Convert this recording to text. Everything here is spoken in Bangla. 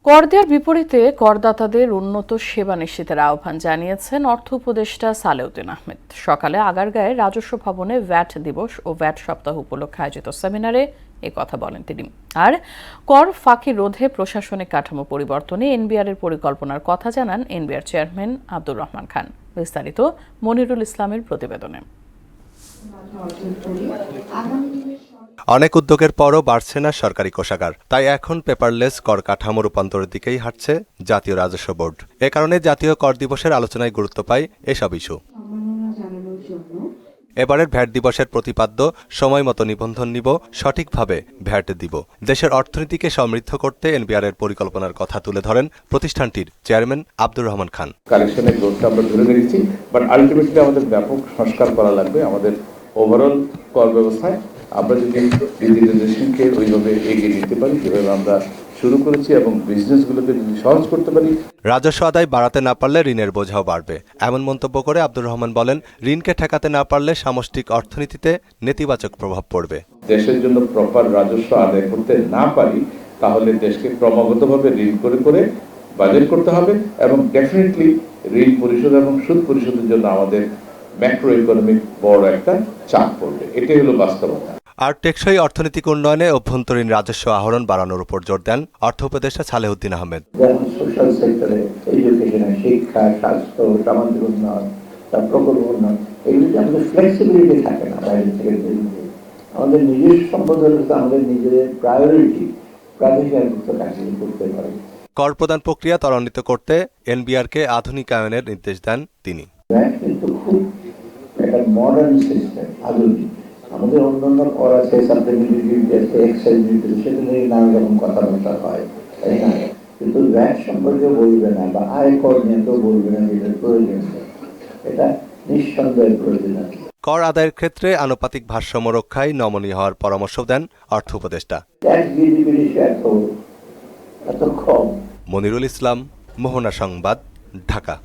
কর দেওয়ার বিপরীতে করদাতাদের উন্নত সেবা নিশ্চিতের আহ্বান জানিয়েছেন অর্থ উপদেষ্টা সালেউদ্দিন আহমেদ। সকালে আগারগাঁয়ে রাজস্ব ভবনে ভ্যাট দিবস ও ভ্যাট সপ্তাহ উপলক্ষে আয়োজিত সেমিনারে এ কথা বলেন তিনি। আর কর ফাঁকি রোধে প্রশাসনিক কাঠামো পরিবর্তনে এনবিআর এর পরিকল্পনার কথা জানান এনবিআর চেয়ারম্যান আব্দুর রহমান খান। বিস্তারিত মনিরুল ইসলামের প্রতিবেদনে। অনেক উদ্যোগের পরও বাড়ছে না সরকারি কোষাগার, তাই এখন পেপারলেস কর কাঠামো রূপান্তরের দিকেই হাঁটছে জাতীয় রাজস্ব বোর্ড। এ কারণে জাতীয় কর দিবসের আলোচনায় গুরুত্ব পায় এসব ইস্যু। এবারের ভ্যাট দিবসের প্রতিপাদ্য সময় মতো নিবন্ধন নিব, সঠিকভাবে ভ্যাট দিব। দেশের অর্থনীতিকে সমৃদ্ধ করতে এনবিআর এর পরিকল্পনার কথা তুলে ধরেন প্রতিষ্ঠানটির চেয়ারম্যান আব্দুর রহমান খান। কালেকশনের গ্রোথটা আমরা ধরে রেখেছি, বাট আলটিমেটলি আমাদের ব্যাপক সংস্কার করা লাগবে আমাদের ওভারঅল কর ব্যবস্থায়। আমরা যদি ডিজিটালাইজেশনকে ওইভাবে এগিয়ে নিতে পারি যেভাবে আমরা শুরু করেছি এবং বিজনেসগুলোকে যদি সহজ করতে পারি। রাজস্ব আদায় বাড়াতে না পারলে ঋণের বোঝাও বাড়বে, এমন মন্তব্য করে আব্দুর রহমান বলেন, ঋণকে ঠেকাতে না পারলে সামষ্টিক অর্থনীতিতে নেতিবাচক প্রভাব পড়বে। দেশের জন্য প্রপার রাজস্ব আদায় করতে না পারি তাহলে দেশকে ক্রমাগতভাবে ঋণ করে করে বাজেট করতে হবে এবং ডেফিনেটলি ঋণ পরিশোধ এবং সুদ পরিশোধের জন্য আমাদের ম্যাক্রো ইকোনমিক বড় একটা চাপ পড়বে। এটাই হলো বাস্তবতা। আর টেকসই অর্থনৈতিক উন্নয়নে অভ্যন্তরীণ রাজস্ব আহরণ বাড়ানোর উপর জোর দেন অর্থ উপদেষ্টা সালেউদ্দিন আহমেদ। যেমন সোশ্যাল সেক্টরে এডুকেশনে, শিক্ষা, স্বাস্থ্য, সামাজিক উন্নয়ন, তার প্রকল্প উন্নয়ন, এগুলিতে আমাদের ফ্লেক্সিবিলিটি থাকে না। বাইরে থেকে আমাদের নিজস্ব সম্পদ হলে তো আমাদের নিজেদের প্রায়োরিটি প্রাধিকারভুক্ত কাজগুলি করতে পারে। কর প্রদান প্রক্রিয়া ত্বরান্বিত করতে এনবিআরকে আধুনিকায়নের নির্দেশ দেন তিনি। কিন্তু খুব একটা মডার্ন সিস্টেম, আধুনিক। আমাদের অন্যান্য কর আছে, সাপ্লিমেন্টারি ডিউটি আছে, এক্সাইজ ডিউটি, সেখানে নানা রকম কথাবার্তা হয়, তাই না? কিন্তু ভ্যাট সম্পর্কে বলবে না বা আয় কর নিয়ে তো বলবে না, যেটা প্রয়োজন, এটা নিঃসন্দেহের প্রয়োজন আছে। কর আদায়ের ক্ষেত্রে আনুপাতিক ভারসাম্য রক্ষায় নমনীয় হওয়ার পরামর্শ দেন অর্থ উপদেষ্টা। এত কম। মনিরুল ইসলাম, মোহনা সংবাদ, ঢাকা।